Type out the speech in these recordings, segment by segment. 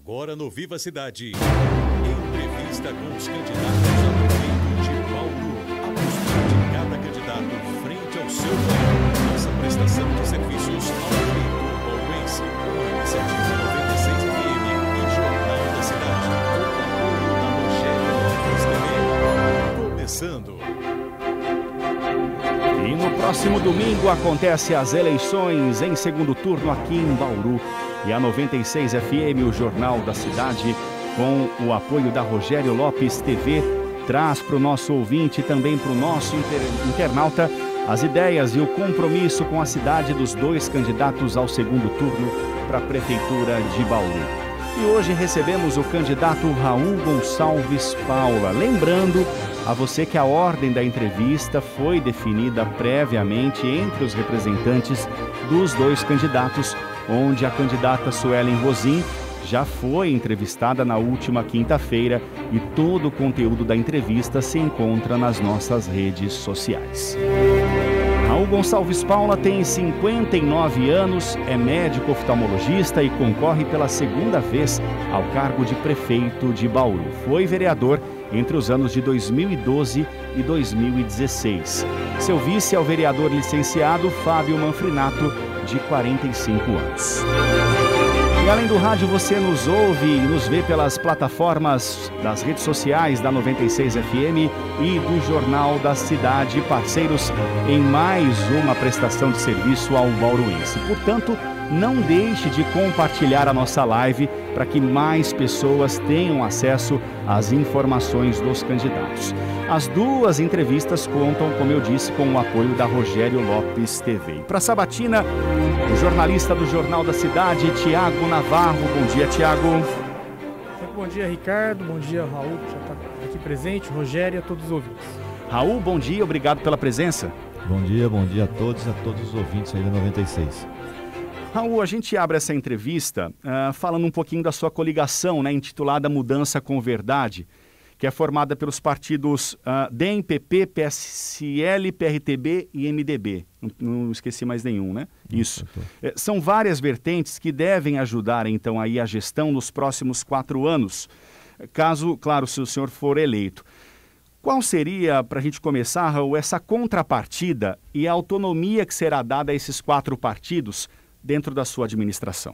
Agora no Viva Cidade. Entrevista com os candidatos ao prefeito de Bauru. A postura de cada candidato frente ao seu plano. Nossa prestação de serviços ao prefeito bauruense. Uma iniciativa 96 FM e Jornal da Cidade. Com o apoio da Rogério Lopes TV. Começando. E no próximo domingo acontece as eleições em segundo turno aqui em Bauru. E a 96 FM, o Jornal da Cidade, com o apoio da Rogério Lopes TV, traz para o nosso ouvinte e também para o nosso internauta as ideias e o compromisso com a cidade dos dois candidatos ao segundo turno para a Prefeitura de Bauru. E hoje recebemos o candidato Raul Gonçalves Paula. Lembrando a você que a ordem da entrevista foi definida previamente entre os representantes dos dois candidatos, onde a candidata Suelen Rosim já foi entrevistada na última quinta-feira e todo o conteúdo da entrevista se encontra nas nossas redes sociais. Raul Gonçalves Paula tem 59 anos, é médico oftalmologista e concorre pela segunda vez ao cargo de prefeito de Bauru. Foi vereador entre os anos de 2012 e 2016. Seu vice é o vereador licenciado Fábio Manfrinato, de 45 anos. E além do rádio, você nos ouve e nos vê pelas plataformas das redes sociais da 96 FM e do Jornal da Cidade, parceiros em mais uma prestação de serviço ao bauruense. Portanto, não deixe de compartilhar a nossa live para que mais pessoas tenham acesso às informações dos candidatos. As duas entrevistas contam, como eu disse, com o apoio da Rogério Lopes TV. Para Sabatina, o jornalista do Jornal da Cidade, Tiago Navarro. Bom dia, Tiago. Bom dia, Ricardo. Bom dia, Raul, que já está aqui presente, Rogério e a todos os ouvintes. Raul, bom dia, obrigado pela presença. Bom dia a todos os ouvintes aí da 96. Raul, a gente abre essa entrevista falando um pouquinho da sua coligação, né, intitulada Mudança com Verdade, que é formada pelos partidos DEM, PP, PSL, PRTB e MDB. Não esqueci mais nenhum, né? Isso. São várias vertentes que devem ajudar, então, aí a gestão nos próximos 4 anos, caso, claro, se o senhor for eleito. Qual seria, para a gente começar, Raul, essa contrapartida e a autonomia que será dada a esses 4 partidos dentro da sua administração?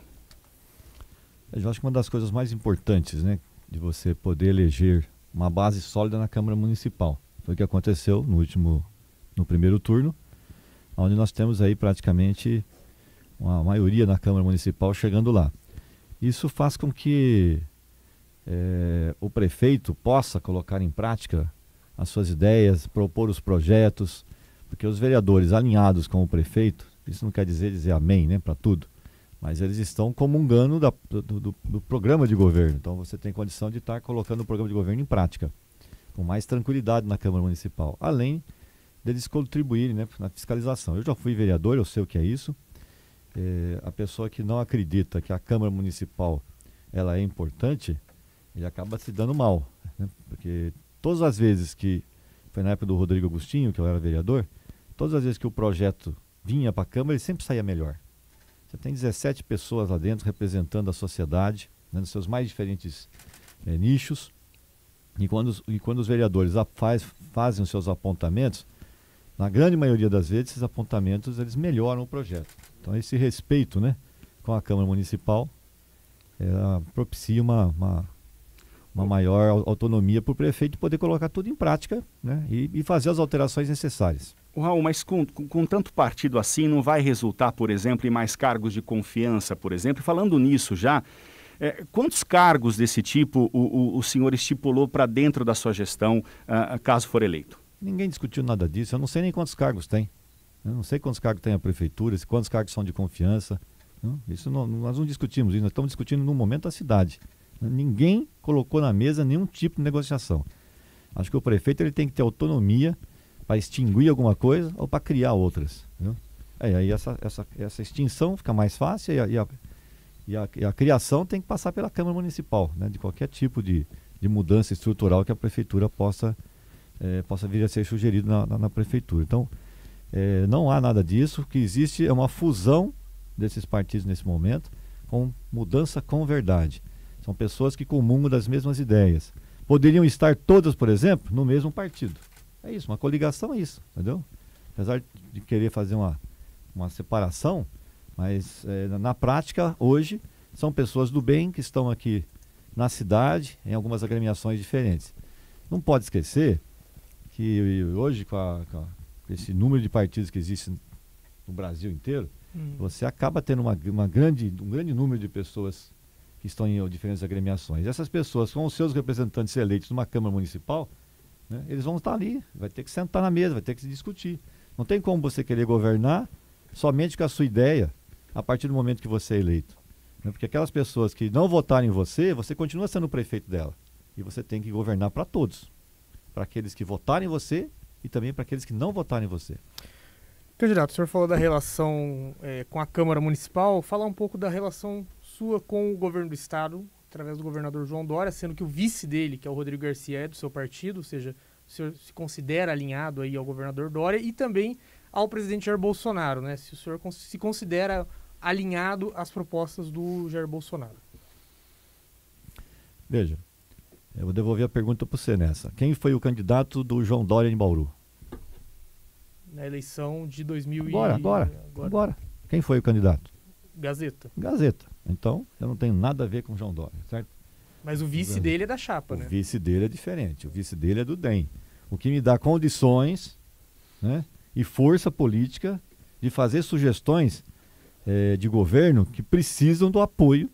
Eu acho que uma das coisas mais importantes, né, de você poder eleger uma base sólida na Câmara Municipal. Foi o que aconteceu no primeiro turno, onde nós temos aí praticamente uma maioria na Câmara Municipal chegando lá. Isso faz com que o prefeito possa colocar em prática as suas ideias, propor os projetos, porque os vereadores alinhados com o prefeito, isso não quer dizer amém, né, para tudo, mas eles estão comungando do programa de governo. Então você tem condição de estar colocando o programa de governo em prática, com mais tranquilidade na Câmara Municipal, além deles contribuírem, né, na fiscalização. Eu já fui vereador, eu sei o que é isso. A pessoa que não acredita que a Câmara Municipal ela é importante, ele acaba se dando mal, né, porque todas as vezes que, foi na época do Rodrigo Agostinho, que eu era vereador, todas as vezes que o projeto vinha para a Câmara, ele sempre saía melhor. Você tem 17 pessoas lá dentro representando a sociedade, né, nos seus mais diferentes nichos. E quando os vereadores fazem os seus apontamentos, na grande maioria das vezes, esses apontamentos eles melhoram o projeto. Então, esse respeito, né, com a Câmara Municipal propicia uma maior autonomia para o prefeito poder colocar tudo em prática, né, e fazer as alterações necessárias. Raul, mas com tanto partido assim, não vai resultar, por exemplo, em mais cargos de confiança, por exemplo? Falando nisso já, quantos cargos desse tipo o senhor estipulou para dentro da sua gestão, caso for eleito? Ninguém discutiu nada disso, eu não sei nem quantos cargos tem. Eu não sei quantos cargos tem a prefeitura, quantos cargos são de confiança. Isso nós não discutimos, nós estamos discutindo no momento a cidade. Ninguém colocou na mesa nenhum tipo de negociação. Acho que o prefeito ele tem que ter autonomia para extinguir alguma coisa ou para criar outras. Viu? Aí essa extinção fica mais fácil e a criação tem que passar pela Câmara Municipal, né, de qualquer tipo de mudança estrutural que a prefeitura possa vir a ser sugerido na prefeitura. Então, não há nada disso. O que existe é uma fusão desses partidos nesse momento com mudança com verdade. São pessoas que comungam das mesmas ideias. Poderiam estar todas, por exemplo, no mesmo partido. É isso, uma coligação é isso, entendeu? Apesar de querer fazer uma separação, mas na prática, hoje, são pessoas do bem que estão aqui na cidade, em algumas agremiações diferentes. Não pode esquecer que hoje, com esse número de partidos que existe no Brasil inteiro, você acaba tendo um grande número de pessoas que estão em diferentes agremiações. Essas pessoas, com os seus representantes eleitos numa Câmara Municipal, né, eles vão estar ali, vai ter que sentar na mesa, vai ter que se discutir. Não tem como você querer governar somente com a sua ideia a partir do momento que você é eleito. Né? Porque aquelas pessoas que não votarem em você, você continua sendo o prefeito dela. E você tem que governar para todos. Para aqueles que votarem em você e também para aqueles que não votarem em você. Candidato, o senhor falou da relação com a Câmara Municipal. Falar um pouco da relação sua com o governo do Estado, através do governador João Dória, sendo que o vice dele, que é o Rodrigo Garcia, é do seu partido, ou seja, o senhor se considera alinhado aí ao governador Dória e também ao presidente Jair Bolsonaro, né? Se o senhor se considera alinhado às propostas do Jair Bolsonaro. Veja, eu vou devolver a pergunta para você nessa. Quem foi o candidato do João Dória em Bauru? Na eleição de 2000 Agora. Quem foi o candidato? Gazeta. Gazeta. Então, eu não tenho nada a ver com o João Dória, certo? Mas o vice dele é da chapa, né? O vice dele é diferente. O vice dele é do DEM. O que me dá condições, né, e força política de fazer sugestões de governo que precisam do apoio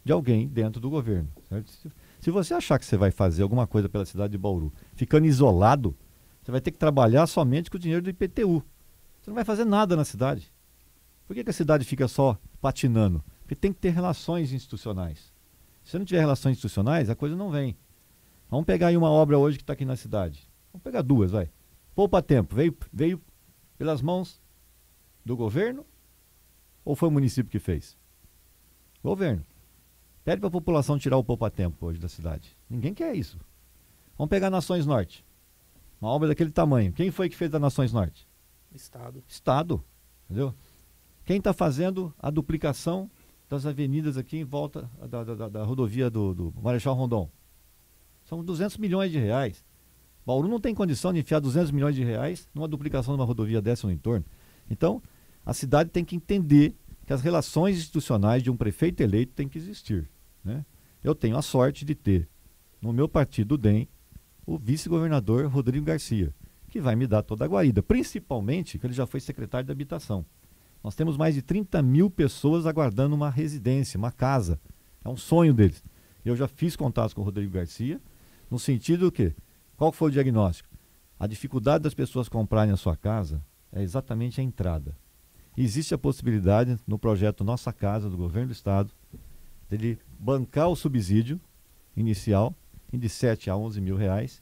de alguém dentro do governo, certo? Se você achar que você vai fazer alguma coisa pela cidade de Bauru, ficando isolado, você vai ter que trabalhar somente com o dinheiro do IPTU. Você não vai fazer nada na cidade. Por que a cidade fica só patinando? Porque tem que ter relações institucionais. Se você não tiver relações institucionais, a coisa não vem. Vamos pegar aí uma obra hoje que está aqui na cidade. Vamos pegar duas, vai. Poupa Tempo, veio pelas mãos do governo ou foi o município que fez? Governo. Pede para a população tirar o Poupa Tempo hoje da cidade. Ninguém quer isso. Vamos pegar Nações Norte. Uma obra daquele tamanho. Quem foi que fez a Nações Norte? Estado. Entendeu? Quem está fazendo a duplicação das avenidas aqui em volta da rodovia do Marechal Rondon? São 200 milhões de reais. Bauru não tem condição de enfiar 200 milhões de reais numa duplicação de uma rodovia dessa no entorno. Então, a cidade tem que entender que as relações institucionais de um prefeito eleito têm que existir, né? Eu tenho a sorte de ter, no meu partido, o DEM, o vice-governador Rodrigo Garcia, que vai me dar toda a guarida, principalmente que ele já foi secretário de Habitação. Nós temos mais de 30 mil pessoas aguardando uma residência, uma casa. É um sonho deles. Eu já fiz contatos com o Rodrigo Garcia, no sentido que, qual foi o diagnóstico? A dificuldade das pessoas comprarem a sua casa é exatamente a entrada. Existe a possibilidade, no projeto Nossa Casa, do governo do estado, dele bancar o subsídio inicial, de 7 a 11 mil reais.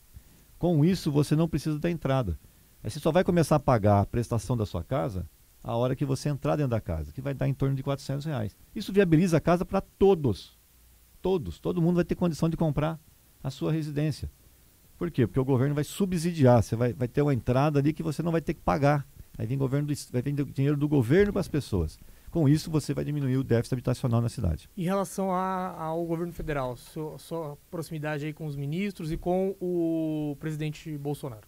Com isso, você não precisa da entrada. Aí você só vai começar a pagar a prestação da sua casa a hora que você entrar dentro da casa, que vai dar em torno de 400 reais. Isso viabiliza a casa para todos. Todo mundo vai ter condição de comprar a sua residência. Por quê? Porque o governo vai subsidiar, você vai ter uma entrada ali que você não vai ter que pagar. Vai vir dinheiro do governo para as pessoas. Com isso, você vai diminuir o déficit habitacional na cidade. Em relação ao governo federal, sua proximidade aí com os ministros e com o presidente Bolsonaro?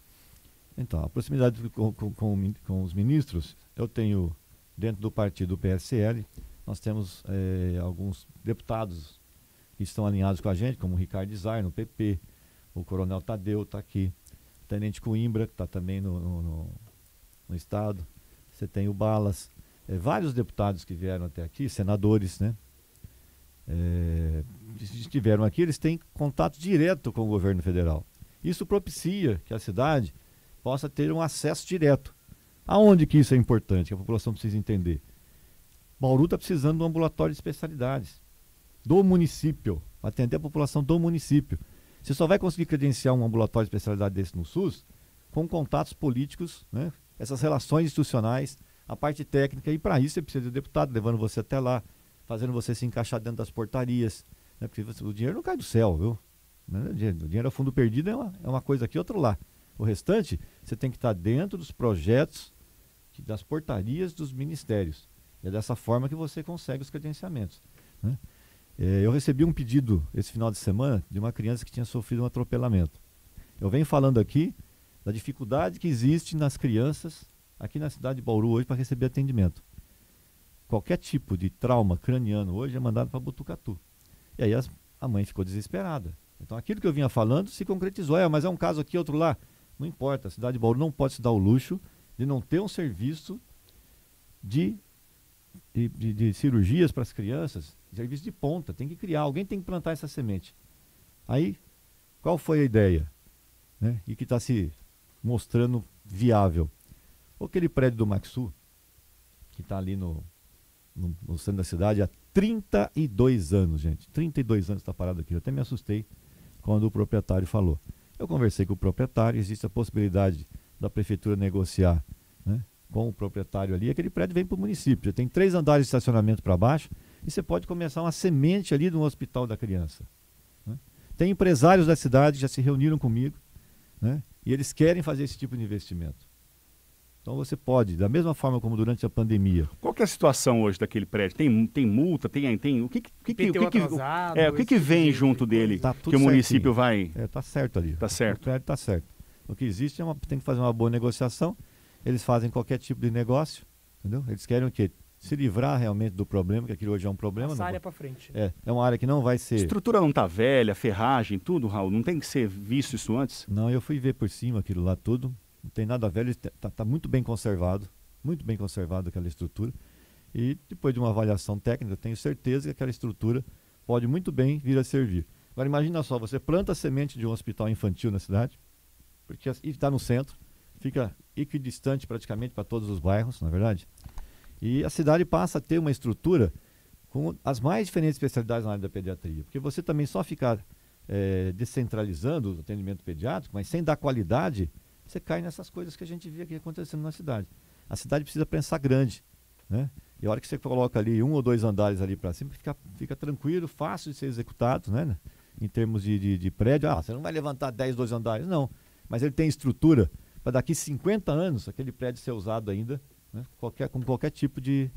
Então, a proximidade com os ministros, eu tenho, dentro do partido PSL, nós temos alguns deputados que estão alinhados com a gente, como o Ricardo Zar, no PP, o Coronel Tadeu está aqui, o Tenente Coimbra, que está também no estado, você tem o Balas, vários deputados que vieram até aqui, senadores, né? Que estiveram aqui, eles têm contato direto com o governo federal. Isso propicia que a cidade possa ter um acesso direto. Aonde que isso é importante, que a população precisa entender? Bauru está precisando de um ambulatório de especialidades do município, atender a população do município. Você só vai conseguir credenciar um ambulatório de especialidade desse no SUS com contatos políticos, né? Essas relações institucionais, a parte técnica, e para isso você precisa de deputado, levando você até lá, fazendo você se encaixar dentro das portarias, né? Porque o dinheiro não cai do céu, viu? O dinheiro a fundo perdido é uma coisa aqui, outra lá. O restante, você tem que estar dentro dos projetos, das portarias dos ministérios. E é dessa forma que você consegue os credenciamentos, né? Eu recebi um pedido esse final de semana de uma criança que tinha sofrido um atropelamento. Eu venho falando aqui da dificuldade que existe nas crianças aqui na cidade de Bauru hoje para receber atendimento. Qualquer tipo de trauma craniano hoje é mandado para Botucatu. E aí a mãe ficou desesperada. Então aquilo que eu vinha falando se concretizou. Mas é um caso aqui, outro lá. Não importa, a cidade de Bauru não pode se dar o luxo de não ter um serviço de cirurgias para as crianças, serviço de ponta. Tem que criar, alguém tem que plantar essa semente. Aí, qual foi a ideia? Né? E que está se mostrando viável. Aquele prédio do Maxu, que está ali no centro da cidade há 32 anos, gente. 32 anos está parado aqui. Eu até me assustei quando o proprietário falou. Eu conversei com o proprietário, existe a possibilidade da prefeitura negociar, né, com o proprietário ali. Aquele prédio vem para o município. Já tem 3 andares de estacionamento para baixo e você pode começar uma semente ali no hospital da criança. Né? Tem empresários da cidade que já se reuniram comigo, né, e eles querem fazer esse tipo de investimento. Então você pode, da mesma forma como durante a pandemia. Qual que é a situação hoje daquele prédio? Tem multa? O que vem junto dele tá que o município vai... Tá certo ali. Tá certo. O prédio tá certo. O que existe tem que fazer uma boa negociação. Eles fazem qualquer tipo de negócio, entendeu? Eles querem o quê? Se livrar realmente do problema, que aquilo hoje é um problema. Essa área para frente. É uma área que não vai ser... A estrutura não tá velha, ferragem, tudo, Raul? Não tem que ser visto isso antes? Não, eu fui ver por cima aquilo lá tudo. Não tem nada velho, está muito bem conservado aquela estrutura. E depois de uma avaliação técnica, eu tenho certeza que aquela estrutura pode muito bem vir a servir. Agora imagina só, você planta a semente de um hospital infantil na cidade, porque está no centro, fica equidistante praticamente para todos os bairros, na verdade. E a cidade passa a ter uma estrutura com as mais diferentes especialidades na área da pediatria. Porque você também só ficar descentralizando o atendimento pediátrico, mas sem dar qualidade... Você cai nessas coisas que a gente vê aqui acontecendo na cidade. A cidade precisa pensar grande, né? E a hora que você coloca ali 1 ou 2 andares ali para cima, fica tranquilo, fácil de ser executado, né? Em termos de prédio. Você não vai levantar 10, 12 andares, não. Mas ele tem estrutura para daqui 50 anos aquele prédio ser usado ainda, né? Com qualquer tipo de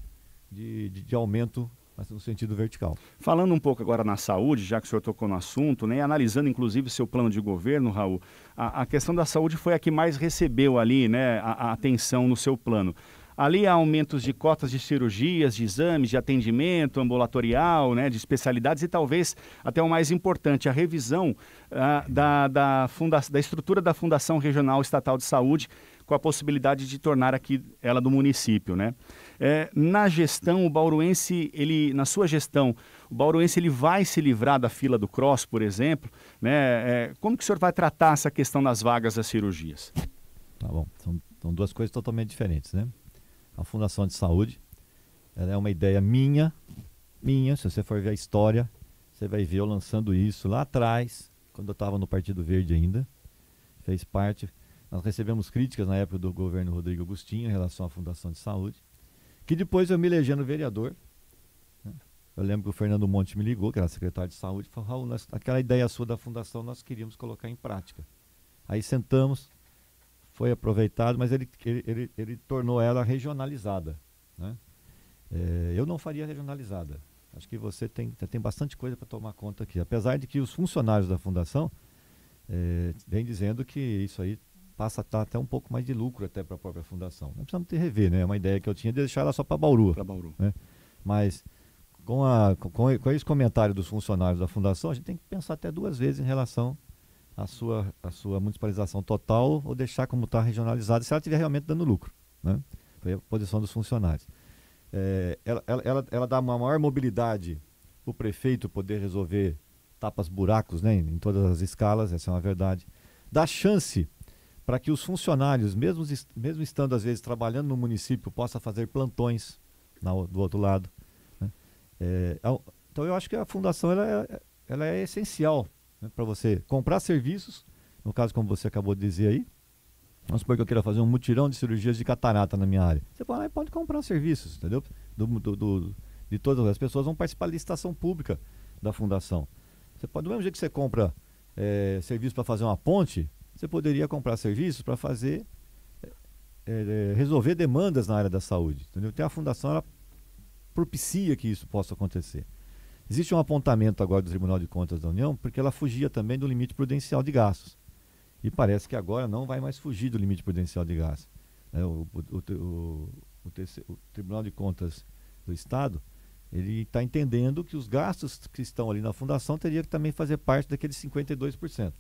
aumento, mas no sentido vertical. Falando um pouco agora na saúde, já que o senhor tocou no assunto, né, analisando inclusive o seu plano de governo, Raul, a questão da saúde foi a que mais recebeu ali, né, a atenção no seu plano. Ali há aumentos de cotas de cirurgias, de exames, de atendimento ambulatorial, né, de especialidades e talvez até o mais importante, a revisão da estrutura da Fundação Regional Estatal de Saúde, com a possibilidade de tornar aqui ela do município, né? Na gestão, o bauruense, na sua gestão, o bauruense ele vai se livrar da fila do CROSS, por exemplo, né? Como que o senhor vai tratar essa questão das vagas das cirurgias? Tá bom, são 2 coisas totalmente diferentes, né? A Fundação de Saúde, ela é uma ideia minha, se você for ver a história, você vai ver eu lançando isso lá atrás, quando eu estava no Partido Verde ainda, fez parte... Nós recebemos críticas na época do governo Rodrigo Agostinho em relação à Fundação de Saúde, que depois eu me elegendo vereador, né? Eu lembro que o Fernando Monte me ligou, que era secretário de Saúde, e falou: Raul, aquela ideia sua da Fundação nós queríamos colocar em prática. Aí sentamos, foi aproveitado, mas ele tornou ela regionalizada, né? Eu não faria regionalizada. Acho que você tem bastante coisa para tomar conta aqui. Apesar de que os funcionários da Fundação vêm dizendo que isso aí passa a estar até um pouco mais de lucro até para a própria fundação. Não precisamos rever, né? É uma ideia que eu tinha de deixar ela só para Bauru. Para Bauru. Né? Mas com esse comentário dos funcionários da fundação, a gente tem que pensar até 2 vezes em relação à sua municipalização total ou deixar como está regionalizada, se ela estiver realmente dando lucro. Né? Foi a posição dos funcionários. Ela dá uma maior mobilidade para o prefeito poder resolver tapas-buracos, né? Em todas as escalas, essa é uma verdade. Dá chance para que os funcionários, mesmo estando às vezes trabalhando no município, possam fazer plantões do outro lado. Né? Então eu acho que a fundação ela é essencial, né, para você comprar serviços, no caso como você acabou de dizer aí. Vamos supor que eu queira fazer um mutirão de cirurgias de catarata na minha área. Você pode comprar serviços, entendeu? De todas as pessoas vão participar da licitação pública da fundação. Você pode, do mesmo jeito que você compra serviço para fazer uma ponte, você poderia comprar serviços para resolver demandas na área da saúde, entendeu? Então a fundação ela propicia que isso possa acontecer. Existe um apontamento agora do Tribunal de Contas da União, porque ela fugia também do limite prudencial de gastos. E parece que agora não vai mais fugir do limite prudencial de gastos. O Tribunal de Contas do Estado, ele está entendendo que os gastos que estão ali na fundação teriam que também fazer parte daqueles 52%.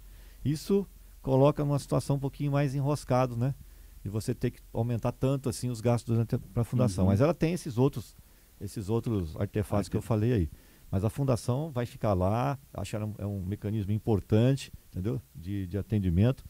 Isso coloca numa situação um pouquinho mais enroscado, né? E você ter que aumentar tanto assim os gastos para a fundação. Mas ela tem esses outros artefatos que eu falei aí. Mas a fundação vai ficar lá, acho que é um mecanismo importante, entendeu? De atendimento.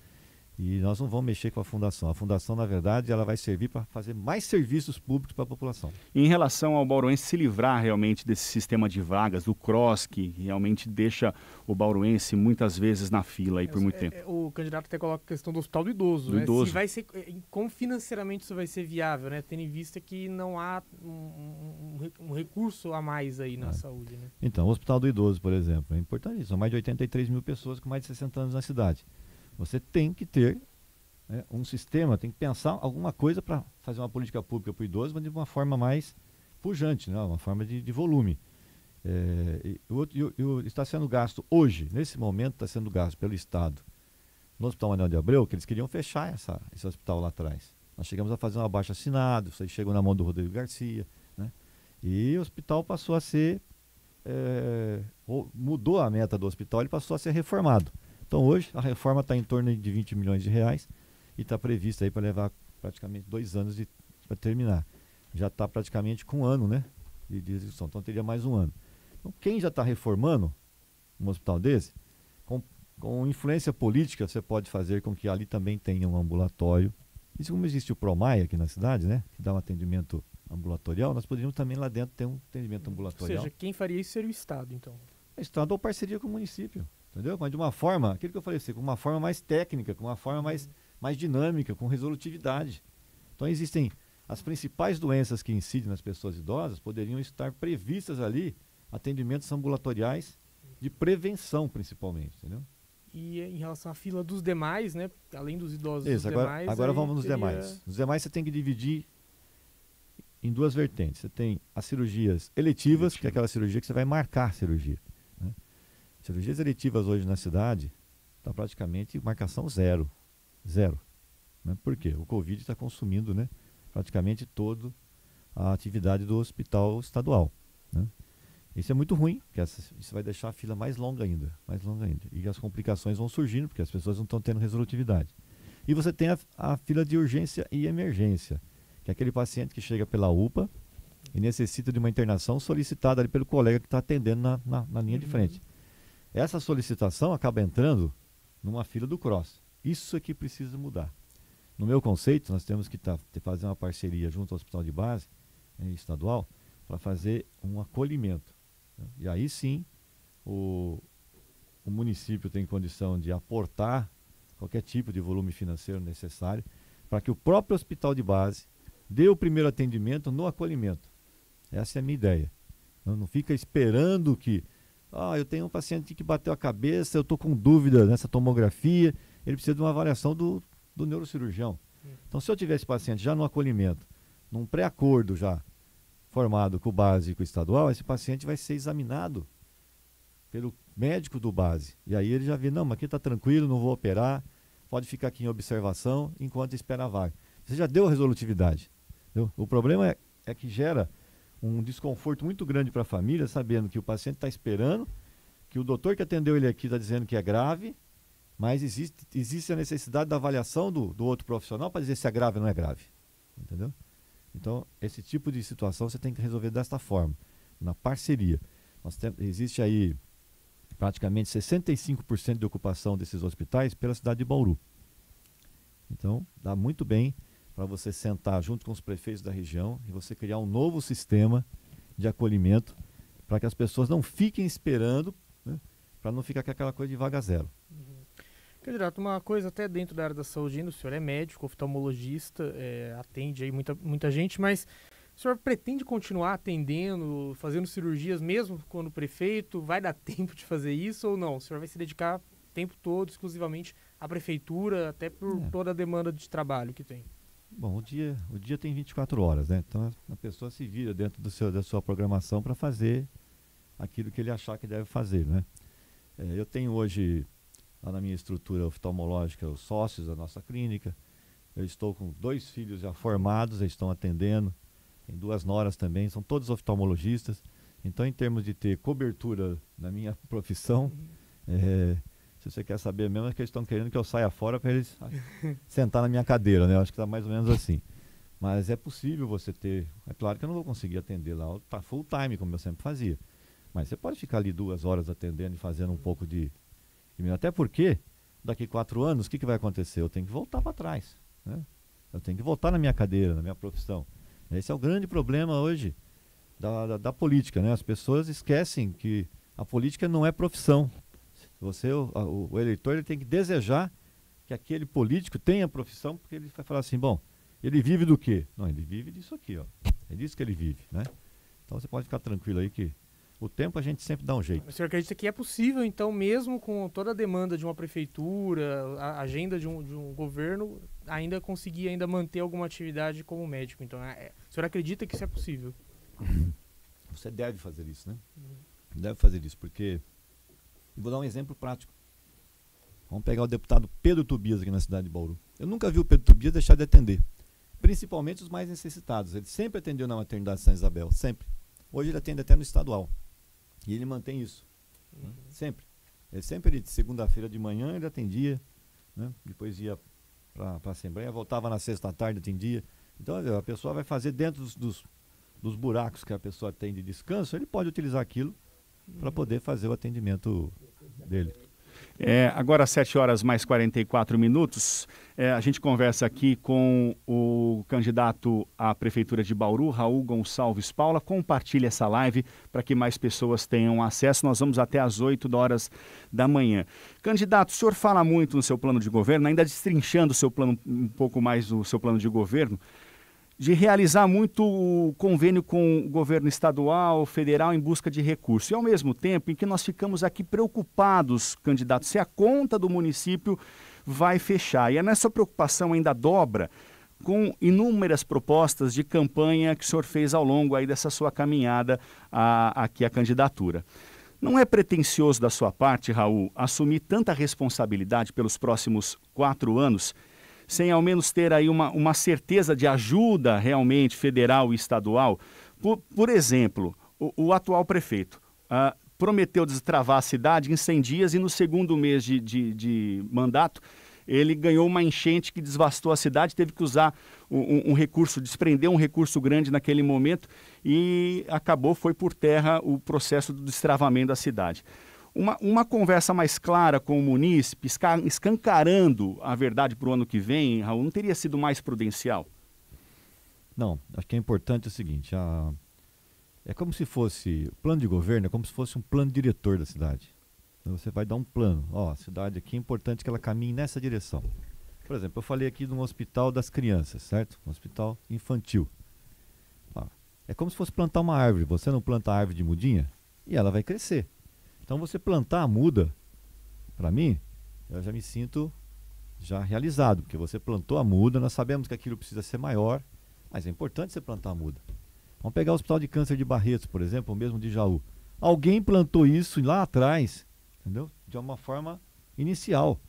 E nós não vamos mexer com a fundação. A fundação, na verdade, ela vai servir para fazer mais serviços públicos para a população. Em relação ao bauruense se livrar realmente desse sistema de vagas, do CROSS, que realmente deixa o bauruense muitas vezes na fila aí por muito tempo. O candidato até coloca a questão do hospital do idoso. Do idoso. Se vai ser, como financeiramente isso vai ser viável, né? Tendo em vista que não há um recurso a mais aí na saúde, né? Então, o hospital do idoso, por exemplo, é importante. São mais de 83 mil pessoas com mais de 60 anos na cidade. Você tem que ter, né, um sistema, tem que pensar alguma coisa para fazer uma política pública para o idoso, mas de uma forma mais pujante, né, uma forma de volume. Está sendo gasto hoje, nesse momento, está sendo gasto pelo Estado, no Hospital Manuel de Abreu, que eles queriam fechar esse hospital lá atrás. Nós chegamos a fazer um abaixo-assinado, isso aí chegou na mão do Rodrigo Garcia, né, e o hospital passou a ser, mudou a meta do hospital, ele passou a ser reformado. Então hoje a reforma está em torno de 20 milhões de reais e está prevista aí para levar praticamente 2 anos para terminar. Já está praticamente com 1 ano, né, de execução, então teria mais 1 ano. Então quem já está reformando um hospital desse, com influência política você pode fazer com que ali também tenha um ambulatório. Isso como existe o PROMAI aqui na cidade, né, que dá um atendimento ambulatorial, nós poderíamos também lá dentro ter um atendimento ambulatorial. Ou seja, quem faria isso seria o Estado, então? O Estado ou parceria com o município. Entendeu? Mas de uma forma, aquilo que eu falei assim, com uma forma mais técnica, com uma forma mais dinâmica, com resolutividade. Então existem as principais doenças que incidem nas pessoas idosas, poderiam estar previstas ali, atendimentos ambulatoriais de prevenção principalmente, entendeu? E em relação à fila dos demais, né? Além dos idosos, Isso, agora vamos nos demais. Os demais você tem que dividir em 2 vertentes. Você tem as cirurgias eletivas, que é aquela cirurgia que você vai marcar a cirurgia. Cirurgias eletivas hoje na cidade está praticamente marcação zero. Né? Por quê? O Covid está consumindo, né, praticamente toda a atividade do hospital estadual. Né? Isso é muito ruim, porque isso vai deixar a fila mais longa ainda. E as complicações vão surgindo, porque as pessoas não estão tendo resolutividade. E você tem a fila de urgência e emergência, que é aquele paciente que chega pela UPA e necessita de uma internação solicitada ali pelo colega que está atendendo na linha de frente. Essa solicitação acaba entrando numa fila do CROSS. Isso é que precisa mudar. No meu conceito, nós temos que fazer uma parceria junto ao hospital de base estadual para fazer um acolhimento. Né? E aí sim, o município tem condição de aportar qualquer tipo de volume financeiro necessário para que o próprio hospital de base dê o primeiro atendimento no acolhimento. Essa é a minha ideia. Não fica esperando que eu tenho um paciente que bateu a cabeça, eu estou com dúvida nessa tomografia, ele precisa de uma avaliação do neurocirurgião. Então, se eu tiver esse paciente já no acolhimento, num pré-acordo já formado com o básico estadual, esse paciente vai ser examinado pelo médico do base. E aí ele já vê, não, mas aqui está tranquilo, não vou operar, pode ficar aqui em observação enquanto espera a vaga. Você já deu resolutividade. Entendeu? O problema é que gera um desconforto muito grande para a família, sabendo que o paciente está esperando, que o doutor que atendeu ele aqui está dizendo que é grave, mas existe a necessidade da avaliação do outro profissional para dizer se é grave ou não é grave. Entendeu? Então, esse tipo de situação você tem que resolver desta forma, na parceria. Existe aí praticamente 65% de ocupação desses hospitais pela cidade de Bauru. Então, dá muito bem para você sentar junto com os prefeitos da região e você criar um novo sistema de acolhimento para que as pessoas não fiquem esperando, né, para não ficar com aquela coisa de vaga zero. Candidato, uma coisa até dentro da área da saúde ainda, o senhor é médico, oftalmologista, atende aí muita gente, mas o senhor pretende continuar atendendo, fazendo cirurgias mesmo quando prefeito? Vai dar tempo de fazer isso ou não? O senhor vai se dedicar o tempo todo exclusivamente à prefeitura, até por toda a demanda de trabalho que tem? Bom, o dia tem 24 horas, né? Então a pessoa se vira dentro da sua programação para fazer aquilo que ele achar que deve fazer, né? Eu tenho hoje, lá na minha estrutura oftalmológica, os sócios da nossa clínica. Eu estou com 2 filhos já formados, eles estão atendendo. Tem 2 noras também, são todos oftalmologistas. Então, em termos de ter cobertura na minha profissão, se você quer saber mesmo, é que eles estão querendo que eu saia fora para eles sentar na minha cadeira, né? Eu acho que está mais ou menos assim. Mas é possível você ter... É claro que eu não vou conseguir atender lá full time, como eu sempre fazia. Mas você pode ficar ali 2 horas atendendo e fazendo um pouco de... Até porque, daqui 4 anos, o que vai acontecer? Eu tenho que voltar para trás, né? Eu tenho que voltar na minha cadeira, na minha profissão. Esse é o grande problema hoje da política, né? As pessoas esquecem que a política não é profissão. O eleitor, ele tem que desejar que aquele político tenha profissão, porque ele vai falar assim, bom, ele vive do quê? Não, ele vive disso aqui, ó. É disso que ele vive, né? Então você pode ficar tranquilo aí que o tempo a gente sempre dá um jeito. O senhor acredita que é possível, então, mesmo com toda a demanda de uma prefeitura, a agenda de um governo, ainda conseguir ainda manter alguma atividade como médico? Então, o senhor acredita que isso é possível? Você deve fazer isso, né? Deve fazer isso, porque... Vou dar um exemplo prático. Vamos pegar o deputado Pedro Tobias aqui na cidade de Bauru. Eu nunca vi o Pedro Tobias deixar de atender. Principalmente os mais necessitados. Ele sempre atendeu na maternidade de São Isabel, sempre. Hoje ele atende até no estadual. E ele mantém isso. Né? Sempre. De segunda-feira de manhã ele atendia, né? Depois ia para a Assembleia, voltava na sexta à tarde, atendia. Então a pessoa vai fazer dentro dos buracos que a pessoa tem de descanso, ele pode utilizar aquilo para poder fazer o atendimento dele. Agora 7 horas mais 44 minutos, a gente conversa aqui com o candidato à Prefeitura de Bauru, Raul Gonçalves Paula. Compartilhe essa live para que mais pessoas tenham acesso. Nós vamos até às 8 horas da manhã. Candidato, o senhor fala muito no seu plano de governo, ainda destrinchando o seu plano, um pouco mais o seu plano de governo, de realizar muito o convênio com o governo estadual, federal, em busca de recursos. E ao mesmo tempo em que nós ficamos aqui preocupados, candidato, se a conta do município vai fechar. E nessa preocupação ainda dobra com inúmeras propostas de campanha que o senhor fez ao longo aí dessa sua caminhada aqui à candidatura. Não é pretensioso da sua parte, Raul, assumir tanta responsabilidade pelos próximos 4 anos, sem ao menos ter aí uma certeza de ajuda realmente federal e estadual? Por exemplo, o atual prefeito prometeu destravar a cidade em 100 dias e no segundo mês de mandato ele ganhou uma enchente que devastou a cidade, teve que usar um recurso, desprender um recurso grande naquele momento e foi por terra o processo do destravamento da cidade. Uma conversa mais clara com o munícipe, escancarando a verdade para o ano que vem, Raul, não teria sido mais prudencial? Não, acho que é importante o seguinte, é como se fosse, o plano de governo é como se fosse um plano diretor da cidade. Então você vai dar um plano, a cidade aqui é importante que ela caminhe nessa direção. Por exemplo, eu falei aqui de um hospital das crianças, certo? Um hospital infantil. É como se fosse plantar uma árvore, você não planta a árvore de mudinha e ela vai crescer. Então você plantar a muda, para mim, eu já me sinto realizado, porque você plantou a muda, nós sabemos que aquilo precisa ser maior, mas é importante você plantar a muda. Vamos pegar o Hospital de Câncer de Barretos, por exemplo, ou mesmo de Jaú. Alguém plantou isso lá atrás, entendeu? De uma forma inicial.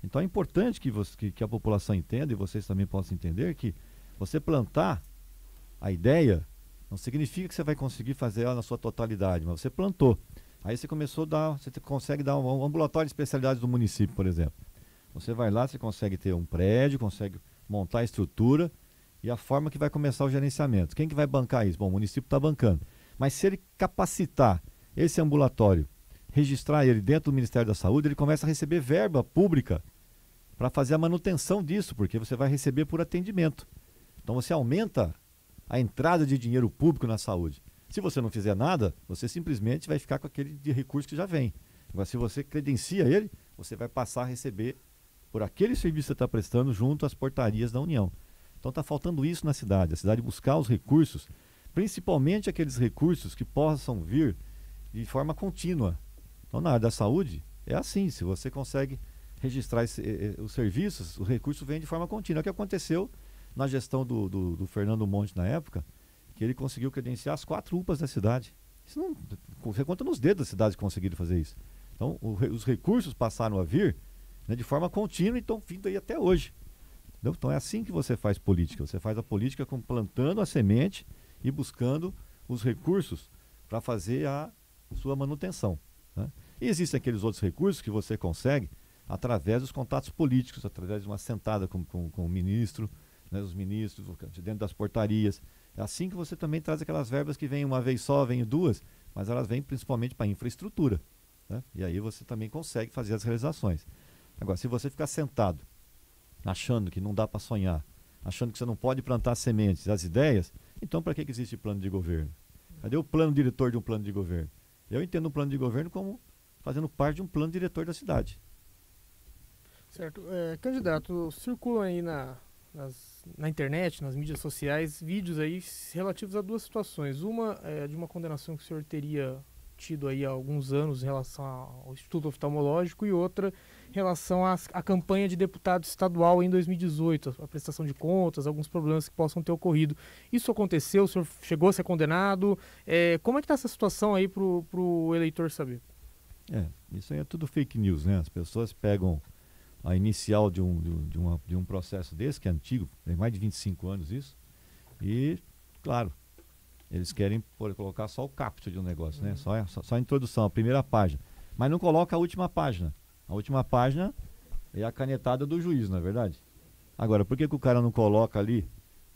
Então é importante que a população entenda, e vocês também possam entender, que você plantar a ideia não significa que você vai conseguir fazer ela na sua totalidade, mas você plantou. Aí você você consegue dar um ambulatório de especialidades do município, por exemplo. Você vai lá, você consegue ter um prédio, consegue montar a estrutura e a forma que vai começar o gerenciamento. Quem que vai bancar isso? Bom, o município está bancando. Mas se ele capacitar esse ambulatório, registrar ele dentro do Ministério da Saúde, ele começa a receber verba pública para fazer a manutenção disso, porque você vai receber por atendimento. Então você aumenta a entrada de dinheiro público na saúde. Se você não fizer nada, você simplesmente vai ficar com aquele de recurso que já vem. Agora, se você credencia ele, você vai passar a receber por aquele serviço que você está prestando junto às portarias da União. Então está faltando isso na cidade, a cidade buscar os recursos, principalmente aqueles recursos que possam vir de forma contínua. Então na área da saúde é assim, se você consegue registrar os serviços, o recurso vem de forma contínua. É o que aconteceu na gestão do Fernando Monte na época, que ele conseguiu credenciar as 4 UPAs da cidade. Isso não, você conta nos dedos das cidades que conseguiram fazer isso. Então, os recursos passaram a vir, né, de forma contínua e estão vindo aí até hoje. Entendeu? Então, é assim que você faz política. Você faz a política plantando a semente e buscando os recursos para fazer a sua manutenção, né? E existem aqueles outros recursos que você consegue através dos contatos políticos, através de uma sentada com o ministro, né, os ministros, dentro das portarias. É assim que você também traz aquelas verbas que vêm uma vez só, vêm duas, mas elas vêm principalmente para a infraestrutura, né? E aí você também consegue fazer as realizações. Agora, se você ficar sentado, achando que não dá para sonhar, achando que você não pode plantar sementes, as ideias, então para que existe plano de governo? Cadê o plano diretor de um plano de governo? Eu entendo um plano de governo como fazendo parte de um plano diretor da cidade. Certo. Candidato, circulam aí na internet, nas mídias sociais, vídeos aí relativos a duas situações. Uma é de uma condenação que o senhor teria tido aí há alguns anos em relação ao Instituto Oftalmológico e outra em relação à campanha de deputado estadual em 2018, a prestação de contas, alguns problemas que possam ter ocorrido. Isso aconteceu? O senhor chegou a ser condenado? Como é que está essa situação aí para o eleitor saber? Isso aí é tudo fake news, né? As pessoas pegam a inicial de um processo desse, que é antigo, tem mais de 25 anos isso, e, claro, eles querem colocar só o caput de um negócio, né? Só a introdução, a primeira página. Mas não coloca a última página. A última página é a canetada do juiz, não é verdade? Agora, por que o cara não coloca ali,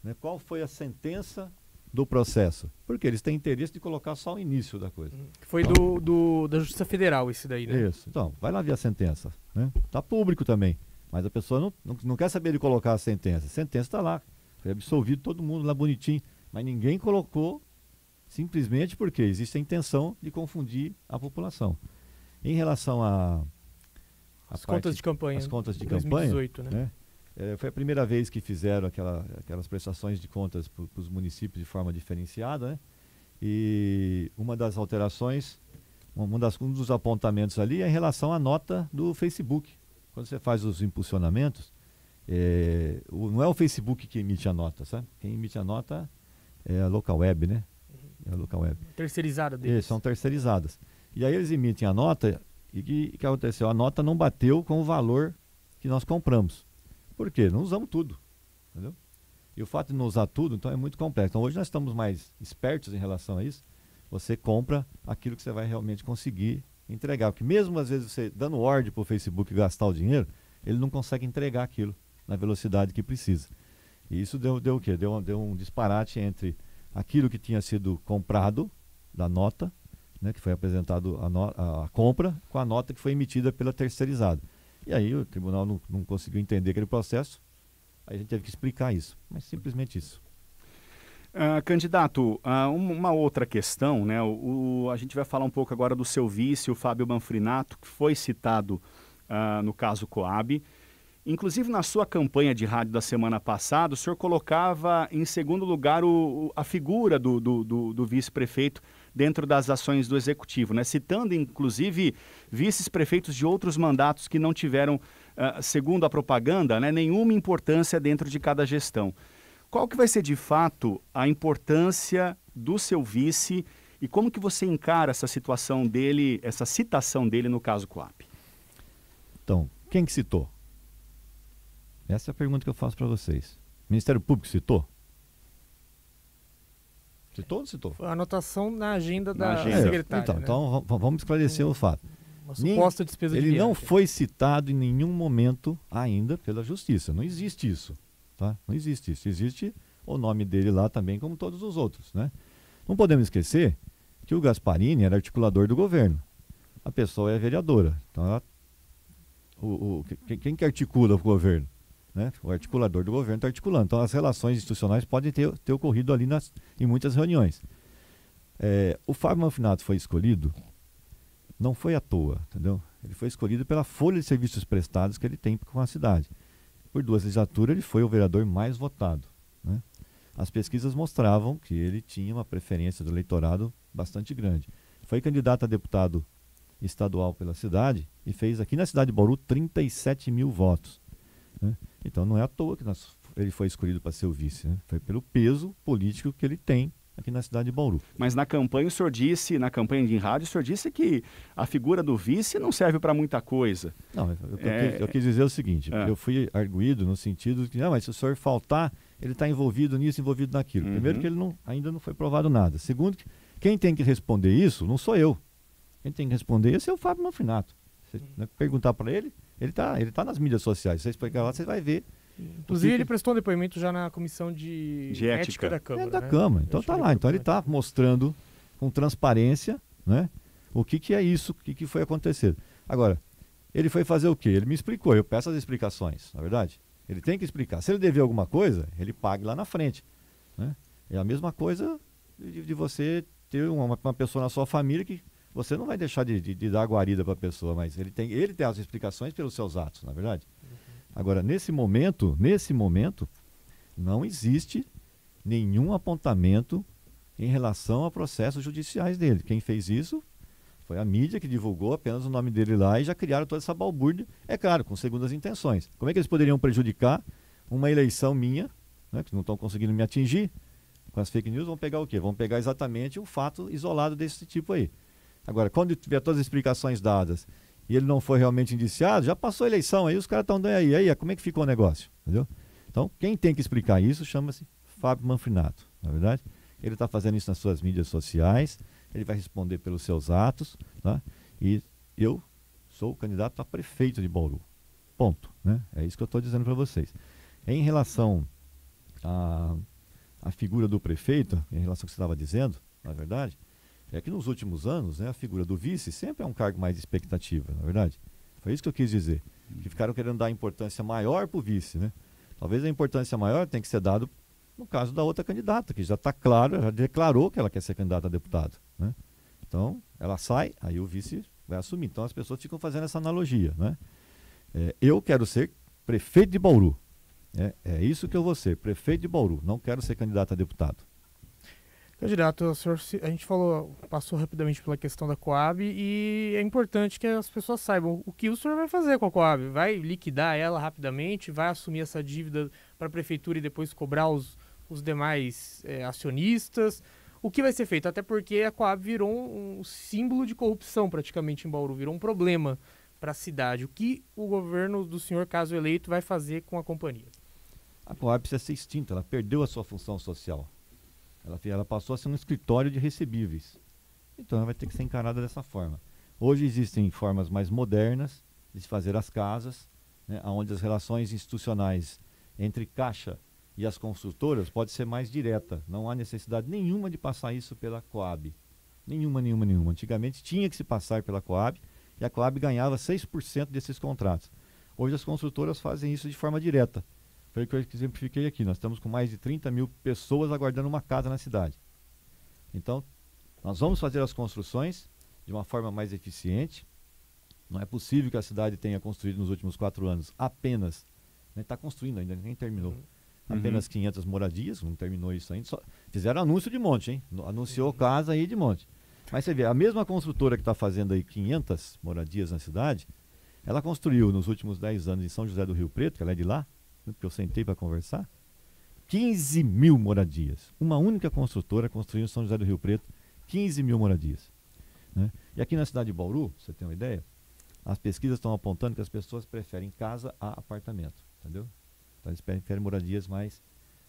né, qual foi a sentença do processo? Porque eles têm interesse de colocar só o início da coisa. Foi da Justiça Federal esse daí, né? Isso. Então, vai lá ver a sentença, né? Tá público também. Mas a pessoa não quer saber de colocar a sentença. A sentença está lá. Foi absolvido todo mundo lá bonitinho. Mas ninguém colocou, simplesmente porque existe a intenção de confundir a população. Em relação as contas de campanha. As contas de 2018, campanha, né? Foi a primeira vez que fizeram aquelas prestações de contas para os municípios de forma diferenciada, né? E uma das alterações, um dos apontamentos ali é em relação à nota do Facebook. Quando você faz os impulsionamentos, não é o Facebook que emite a nota, sabe? Quem emite a nota é a local web, né? É a local web. Terceirizada deles. São terceirizadas. E aí eles emitem a nota e o que aconteceu? A nota não bateu com o valor que nós compramos. Por quê? Não usamos tudo, entendeu? E o fato de não usar tudo, então, é muito complexo. Então, hoje nós estamos mais espertos em relação a isso. Você compra aquilo que você vai realmente conseguir entregar. Porque mesmo, às vezes, você dando ordem para o Facebook gastar o dinheiro, ele não consegue entregar aquilo na velocidade que precisa. E isso deu o quê? Deu um disparate entre aquilo que tinha sido comprado da nota, né, que foi apresentado a compra, com a nota que foi emitida pela terceirizada. E aí o tribunal não conseguiu entender aquele processo, aí a gente teve que explicar isso, mas simplesmente isso. Candidato, uma outra questão, né? A gente vai falar um pouco agora do seu vice, o Fábio Manfrinato, que foi citado no caso Coab. Inclusive, na sua campanha de rádio da semana passada, o senhor colocava em segundo lugar a figura do vice-prefeito dentro das ações do Executivo, né? Citando, inclusive, vices-prefeitos de outros mandatos que não tiveram, segundo a propaganda, né, nenhuma importância dentro de cada gestão. Qual que vai ser, de fato, a importância do seu vice e como que você encara essa situação dele, essa citação dele no caso Coab? Então, quem que citou? Essa é a pergunta que eu faço para vocês. O Ministério Público citou? Citou ou não citou? A anotação na agenda da secretária. Então vamos esclarecer o fato. Uma suposta despesa de viagem. Ele não foi foi citado em nenhum momento ainda pela Justiça. Não existe isso. Tá? Não existe isso. Existe o nome dele lá também, como todos os outros, né? Não podemos esquecer que o Gasparini era articulador do governo. A pessoa é vereadora. Então, quem que articula o governo? Né? O articulador do governo está articulando. Então, as relações institucionais podem ter ocorrido ali em muitas reuniões. O Fábio Manfrinato foi escolhido, não foi à toa, entendeu? Ele foi escolhido pela folha de serviços prestados que ele tem com a cidade. Por 2 legislaturas, ele foi o vereador mais votado, né? As pesquisas mostravam que ele tinha uma preferência do eleitorado bastante grande. Foi candidato a deputado estadual pela cidade e fez aqui na cidade de Bauru 37 mil votos, né? Então não é à toa que ele foi escolhido para ser o vice, né? Foi pelo peso político que ele tem aqui na cidade de Bauru. Mas na campanha o senhor disse, na campanha de rádio, o senhor disse que a figura do vice não serve para muita coisa. Não, eu quis dizer o seguinte, eu fui arguído no sentido de que, mas se o senhor faltar, ele está envolvido nisso, envolvido naquilo. Primeiro que ele ainda não foi provado nada. Segundo, que quem tem que responder isso não sou eu. Quem tem que responder isso é o Fábio Manfrinato. Você perguntar para ele, ele tá nas mídias sociais. Você explicar lá, você vai ver. Inclusive, ele prestou um depoimento já na comissão de ética da Câmara. Da Câmara. Então tá lá. Então ele está mostrando com transparência, né, o que é isso, o que foi acontecer. Agora, ele foi fazer o quê? Ele me explicou. Eu peço as explicações, na verdade. Ele tem que explicar. Se ele dever alguma coisa, ele pague lá na frente. Né? É a mesma coisa de você ter uma pessoa na sua família que você não vai deixar de dar a guarida para a pessoa, mas ele tem as explicações pelos seus atos, na verdade. Agora, nesse momento, não existe nenhum apontamento em relação a processos judiciais dele. Quem fez isso foi a mídia que divulgou apenas o nome dele lá e já criaram toda essa balbúrdia, é claro, com segundas intenções. Como é que eles poderiam prejudicar uma eleição minha, né, que não estão conseguindo me atingir? Com as fake news vão pegar o quê? Vão pegar exatamente um fato isolado desse tipo aí. Agora, quando tiver todas as explicações dadas e ele não foi realmente indiciado, já passou a eleição, aí os caras estão dando aí, como é que ficou o negócio? Entendeu? Então, quem tem que explicar isso chama-se Fábio Manfrinato, na verdade. Ele está fazendo isso nas suas mídias sociais, ele vai responder pelos seus atos, tá? E eu sou o candidato a prefeito de Bauru. Ponto. Né? É isso que eu estou dizendo para vocês. Em relação à figura do prefeito, em relação ao que você estava dizendo, na verdade, é que nos últimos anos, né, a figura do vice sempre é um cargo mais de expectativa, na verdade. Foi isso que eu quis dizer. Que ficaram querendo dar importância maior para o vice, né? Talvez a importância maior tenha que ser dada no caso da outra candidata, que já está claro, já declarou que ela quer ser candidata a deputado. Né? Então, ela sai, aí o vice vai assumir. Então, as pessoas ficam fazendo essa analogia. Né? Eu quero ser prefeito de Bauru. É isso que eu vou ser, prefeito de Bauru. Não quero ser candidato a deputado. Candidato, a gente passou rapidamente pela questão da Coab e é importante que as pessoas saibam o que o senhor vai fazer com a Coab. Vai liquidar ela rapidamente, vai assumir essa dívida para a prefeitura e depois cobrar os demais acionistas. O que vai ser feito? Até porque a Coab virou um símbolo de corrupção praticamente em Bauru, virou um problema para a cidade. O que o governo do senhor, caso eleito, vai fazer com a companhia? A Coab precisa ser extinta, ela perdeu a sua função social. Ela passou a ser um escritório de recebíveis. Então ela vai ter que ser encarada dessa forma. Hoje existem formas mais modernas de se fazer as casas, né, onde as relações institucionais entre Caixa e as construtoras pode ser mais direta. Não há necessidade nenhuma de passar isso pela Coab. Nenhuma. Antigamente tinha que se passar pela Coab e a Coab ganhava 6% desses contratos. Hoje as construtoras fazem isso de forma direta. Foi o que eu exemplifiquei aqui. Nós estamos com mais de 30 mil pessoas aguardando uma casa na cidade. Então, nós vamos fazer as construções de uma forma mais eficiente. Não é possível que a cidade tenha construído nos últimos 4 anos apenas, está construindo ainda, nem terminou, apenas 500 moradias, não terminou isso ainda. Fizeram anúncio de monte, hein? Anunciou casa aí de monte. Mas você vê, a mesma construtora que está fazendo aí 500 moradias na cidade, ela construiu nos últimos 10 anos em São José do Rio Preto, que ela é de lá, porque eu sentei para conversar, 15 mil moradias. Uma única construtora construiu em São José do Rio Preto 15 mil moradias. Né? E aqui na cidade de Bauru, pra você ter uma ideia, as pesquisas estão apontando que as pessoas preferem casa a apartamento. Entendeu? Então eles preferem moradias mais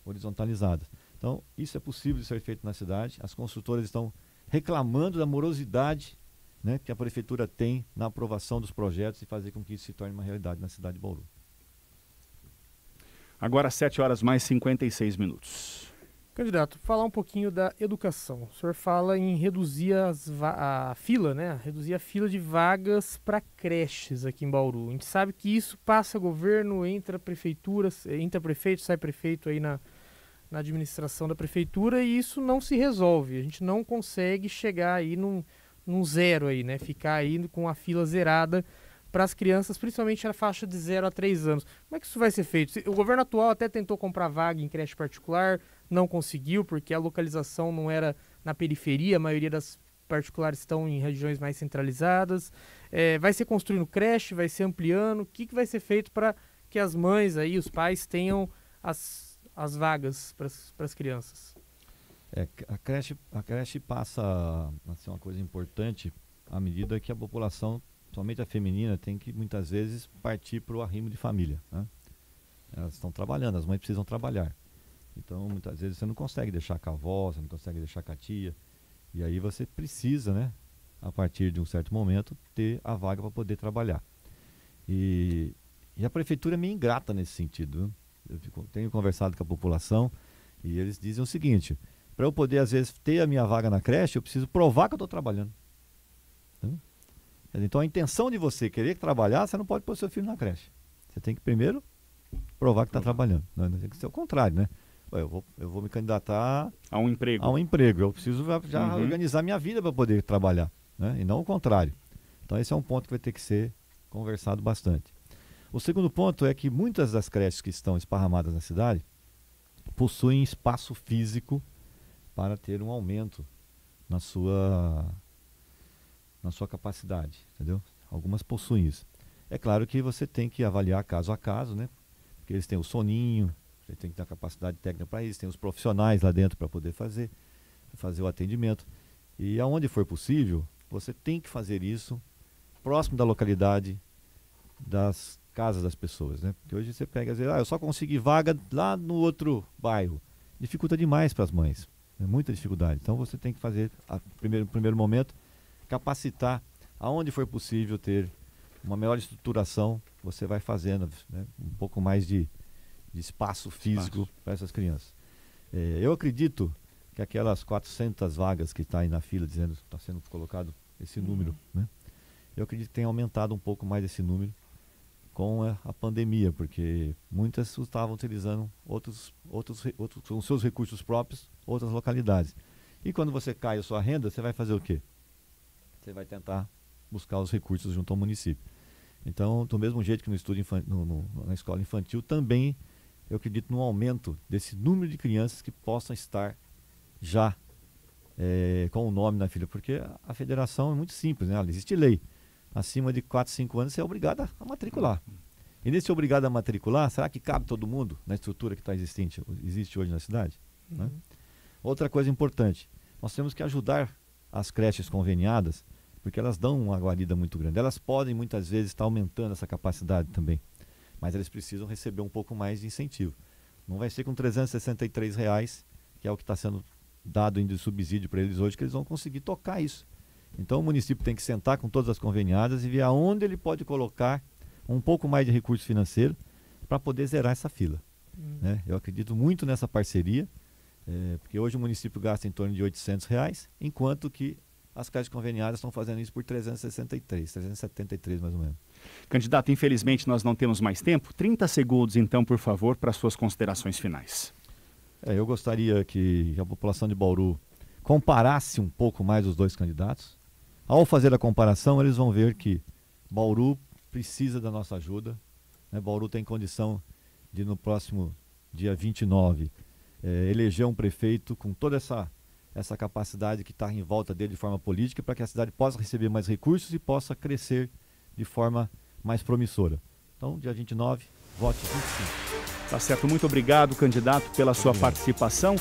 horizontalizadas. Então isso é possível de ser feito na cidade. As construtoras estão reclamando da morosidade, né, que a prefeitura tem na aprovação dos projetos e fazer com que isso se torne uma realidade na cidade de Bauru. Agora 7h mais 56 minutos. Candidato, falar um pouquinho da educação. O senhor fala em reduzir a fila, né? Reduzir a fila de vagas para creches aqui em Bauru. A gente sabe que isso passa governo, entra prefeitura, entra prefeito, sai prefeito aí na administração da prefeitura e isso não se resolve. A gente não consegue chegar aí num zero aí, né? Ficar aí com a fila zerada para as crianças, principalmente na faixa de 0 a 3 anos. Como é que isso vai ser feito? O governo atual até tentou comprar vaga em creche particular, não conseguiu, porque a localização não era na periferia, a maioria das particulares estão em regiões mais centralizadas. Vai ser construindo creche, vai ser ampliando. O que vai ser feito para que as mães, aí, os pais, tenham as vagas para as crianças? A creche passa a ser uma coisa importante à medida que a população, somente a feminina, tem que muitas vezes partir para o arrimo de família, né? Elas estão trabalhando, as mães precisam trabalhar. Então, muitas vezes você não consegue deixar com a avó, você não consegue deixar com a tia. E aí você precisa, né, a partir de um certo momento, ter a vaga para poder trabalhar. E a prefeitura é meio ingrata nesse sentido, viu? Tenho conversado com a população e eles dizem o seguinte: para eu poder, às vezes, ter a minha vaga na creche, eu preciso provar que eu estou trabalhando. Então, a intenção de você querer trabalhar, você não pode pôr seu filho na creche. Você tem que primeiro provar que está trabalhando. Não, tem que ser o contrário, né? Eu vou me candidatar a um emprego. Eu preciso já organizar minha vida para poder trabalhar, né? E não o contrário. Então, esse é um ponto que vai ter que ser conversado bastante. O segundo ponto é que muitas das creches que estão esparramadas na cidade possuem espaço físico para ter um aumento na sua capacidade, entendeu? Algumas possuem isso. É claro que você tem que avaliar caso a caso, né? Porque eles têm o soninho, você tem que ter a capacidade técnica para isso, tem os profissionais lá dentro para poder fazer o atendimento. E aonde for possível, você tem que fazer isso próximo da localidade das casas das pessoas, né? Porque hoje você pega e diz, eu só consegui vaga lá no outro bairro. Dificulta demais para as mães, é muita dificuldade. Então você tem que fazer, no primeiro momento, capacitar aonde for possível ter uma melhor estruturação, você vai fazendo, né, um pouco mais de espaço físico para essas crianças. Eu acredito que aquelas 400 vagas que está aí na fila, dizendo que está sendo colocado esse número, né? Eu acredito que tem aumentado um pouco mais esse número com a pandemia, porque muitas estavam utilizando outros com seus recursos próprios, outras localidades. E quando você cai a sua renda, você vai fazer o quê? Você vai tentar buscar os recursos junto ao município. Então, do mesmo jeito que no estudo na escola infantil, também eu acredito no aumento desse número de crianças que possam estar já com o nome na fila, porque a federação é muito simples, né? Existe lei. Acima de 4, 5 anos você é obrigado a matricular. E nesse obrigado a matricular, será que cabe todo mundo na estrutura que existe hoje na cidade? Né? Outra coisa importante, nós temos que ajudar as creches conveniadas, porque elas dão uma guarida muito grande. Elas podem muitas vezes estar aumentando essa capacidade também, mas eles precisam receber um pouco mais de incentivo. Não vai ser com R$363, que é o que está sendo dado de subsídio para eles hoje, que eles vão conseguir tocar isso. Então o município tem que sentar com todas as conveniadas e ver aonde ele pode colocar um pouco mais de recurso financeiro para poder zerar essa fila. Né? Eu acredito muito nessa parceria, porque hoje o município gasta em torno de R$800, enquanto que as creches conveniadas estão fazendo isso por 373 mais ou menos. Candidato, infelizmente nós não temos mais tempo. 30 segundos então, por favor, para suas considerações finais. Eu gostaria que a população de Bauru comparasse um pouco mais os dois candidatos. Ao fazer a comparação, eles vão ver que Bauru precisa da nossa ajuda, né? Bauru tem condição de, no próximo dia 29, eleger um prefeito com toda essa capacidade que está em volta dele de forma política, para que a cidade possa receber mais recursos e possa crescer de forma mais promissora. Então, dia 29, vote 25. Tá certo, muito obrigado, candidato, pela sua participação.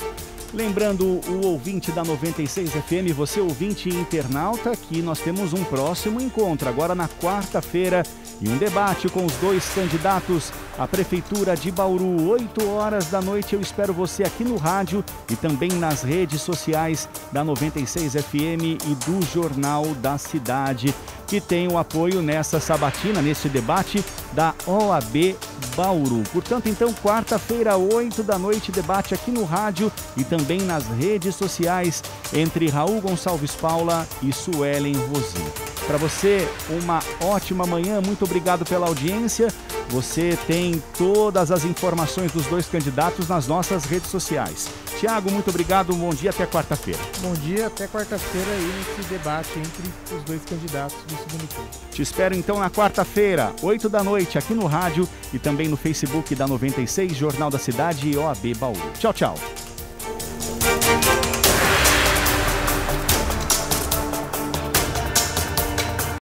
Lembrando o ouvinte da 96 FM, você ouvinte e internauta, que nós temos um próximo encontro, agora na quarta-feira, e um debate com os dois candidatos à Prefeitura de Bauru, 8 horas da noite. Eu espero você aqui no rádio e também nas redes sociais da 96 FM e do Jornal da Cidade, que tem o apoio nessa sabatina, nesse debate da OAB Bauru. Portanto, então, quarta-feira, 8 da noite, debate aqui no rádio e também nas redes sociais entre Raul Gonçalves Paula e Suelen Rosi. Para você, uma ótima manhã, muito obrigado pela audiência. Você tem todas as informações dos dois candidatos nas nossas redes sociais. Tiago, muito obrigado, bom dia, até quarta-feira. Bom dia, até quarta-feira aí nesse debate entre os dois candidatos do segundo turno. Te espero então na quarta-feira, 8 da noite, aqui no rádio e também no Facebook da 96, Jornal da Cidade e OAB Bauru. Tchau, tchau.